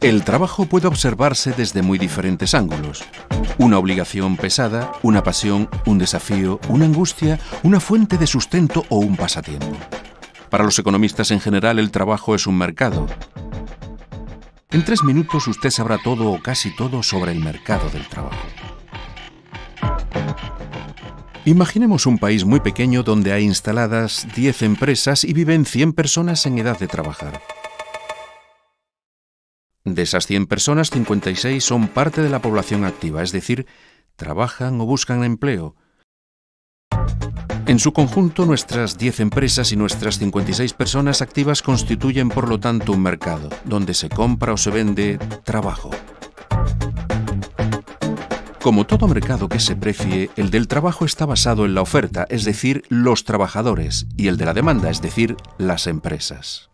El trabajo puede observarse desde muy diferentes ángulos. Una obligación pesada, una pasión, un desafío, una angustia, una fuente de sustento o un pasatiempo. Para los economistas en general, el trabajo es un mercado. En 3 minutos usted sabrá todo o casi todo sobre el mercado del trabajo. Imaginemos un país muy pequeño donde hay instaladas 10 empresas y viven 100 personas en edad de trabajar. De esas 100 personas, 56 son parte de la población activa, es decir, trabajan o buscan empleo. En su conjunto, nuestras 10 empresas y nuestras 56 personas activas constituyen, por lo tanto, un mercado, donde se compra o se vende trabajo. Como todo mercado que se precie, el del trabajo está basado en la oferta, es decir, los trabajadores, y el de la demanda, es decir, las empresas.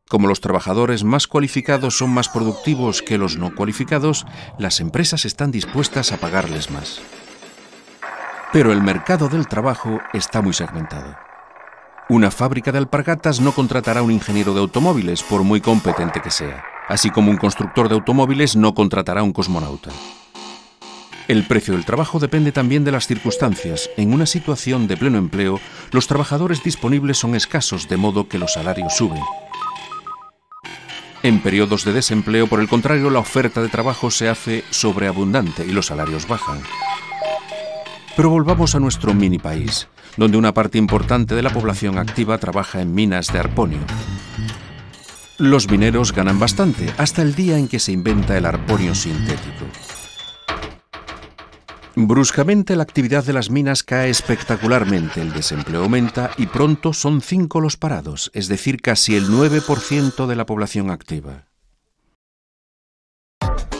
Como los trabajadores más cualificados son más productivos que los no cualificados, las empresas están dispuestas a pagarles más. Pero el mercado del trabajo está muy segmentado. Una fábrica de alpargatas no contratará a un ingeniero de automóviles, por muy competente que sea, así como un constructor de automóviles no contratará a un cosmonauta. El precio del trabajo depende también de las circunstancias. En una situación de pleno empleo, los trabajadores disponibles son escasos, de modo que los salarios suben. En periodos de desempleo, por el contrario, la oferta de trabajo se hace sobreabundante y los salarios bajan. Pero volvamos a nuestro mini país, donde una parte importante de la población activa trabaja en minas de arponio. Los mineros ganan bastante, hasta el día en que se inventa el arponio sintético. Bruscamente la actividad de las minas cae espectacularmente, el desempleo aumenta y pronto son 5 los parados, es decir, casi el 9% de la población activa.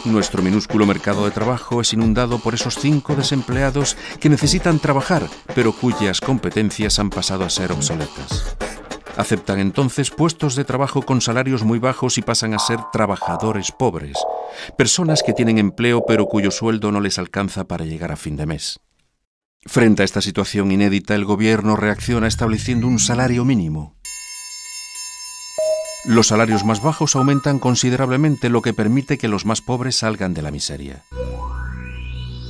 Nuestro minúsculo mercado de trabajo es inundado por esos 5 desempleados que necesitan trabajar, pero cuyas competencias han pasado a ser obsoletas. Aceptan entonces puestos de trabajo con salarios muy bajos y pasan a ser trabajadores pobres, personas que tienen empleo pero cuyo sueldo no les alcanza para llegar a fin de mes. Frente a esta situación inédita, el gobierno reacciona estableciendo un salario mínimo. Los salarios más bajos aumentan considerablemente, lo que permite que los más pobres salgan de la miseria.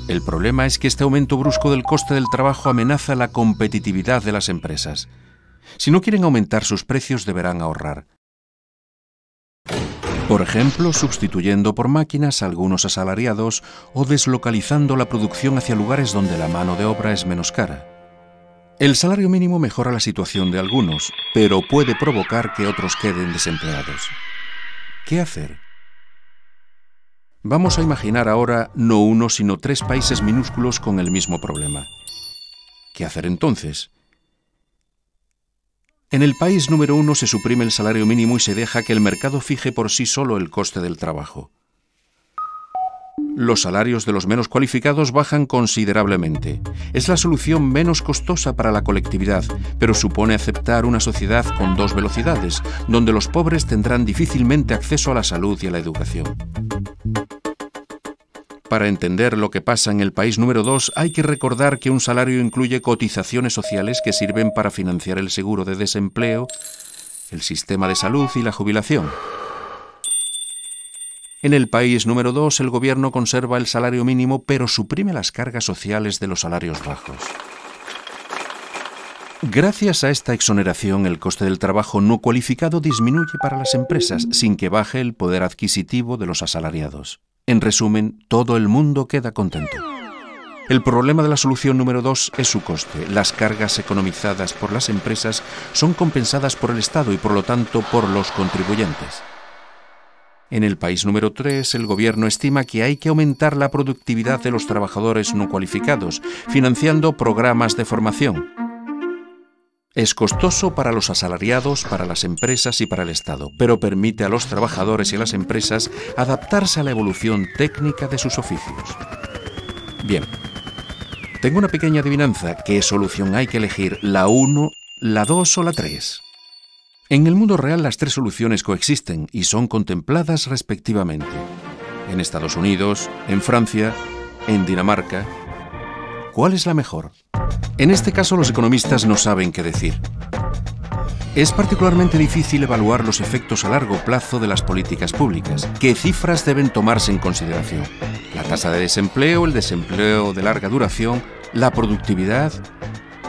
El problema es que este aumento brusco del coste del trabajo amenaza la competitividad de las empresas. Si no quieren aumentar sus precios, deberán ahorrar. Por ejemplo, sustituyendo por máquinas a algunos asalariados o deslocalizando la producción hacia lugares donde la mano de obra es menos cara. El salario mínimo mejora la situación de algunos, pero puede provocar que otros queden desempleados. ¿Qué hacer? Vamos a imaginar ahora no uno, sino 3 países minúsculos con el mismo problema. ¿Qué hacer entonces? En el país número 1 se suprime el salario mínimo y se deja que el mercado fije por sí solo el coste del trabajo. Los salarios de los menos cualificados bajan considerablemente. Es la solución menos costosa para la colectividad, pero supone aceptar una sociedad con 2 velocidades, donde los pobres tendrán difícilmente acceso a la salud y a la educación. Para entender lo que pasa en el país número 2, hay que recordar que un salario incluye cotizaciones sociales que sirven para financiar el seguro de desempleo, el sistema de salud y la jubilación. En el país número 2, el gobierno conserva el salario mínimo, pero suprime las cargas sociales de los salarios bajos. Gracias a esta exoneración, el coste del trabajo no cualificado disminuye para las empresas, sin que baje el poder adquisitivo de los asalariados. En resumen, todo el mundo queda contento. El problema de la solución número 2 es su coste. Las cargas economizadas por las empresas son compensadas por el Estado y, por lo tanto, por los contribuyentes. En el país número 3, el gobierno estima que hay que aumentar la productividad de los trabajadores no cualificados, financiando programas de formación. Es costoso para los asalariados, para las empresas y para el Estado, pero permite a los trabajadores y a las empresas adaptarse a la evolución técnica de sus oficios. Bien, tengo una pequeña adivinanza. ¿Qué solución hay que elegir? ¿La 1, la 2 o la 3? En el mundo real las 3 soluciones coexisten y son contempladas respectivamente. En Estados Unidos, en Francia, en Dinamarca. ¿Cuál es la mejor? En este caso los economistas no saben qué decir. Es particularmente difícil evaluar los efectos a largo plazo de las políticas públicas. ¿Qué cifras deben tomarse en consideración? La tasa de desempleo, el desempleo de larga duración, la productividad.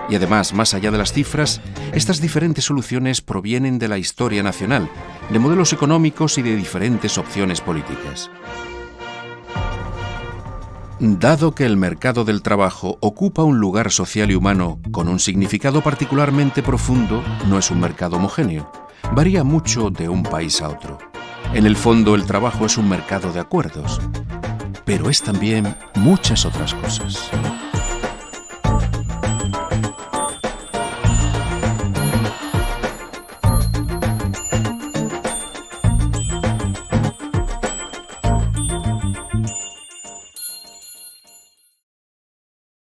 Y además, más allá de las cifras, estas diferentes soluciones provienen de la historia nacional, de modelos económicos y de diferentes opciones políticas. Dado que el mercado del trabajo ocupa un lugar social y humano con un significado particularmente profundo, no es un mercado homogéneo. Varía mucho de un país a otro. En el fondo, el trabajo es un mercado de acuerdos, pero es también muchas otras cosas.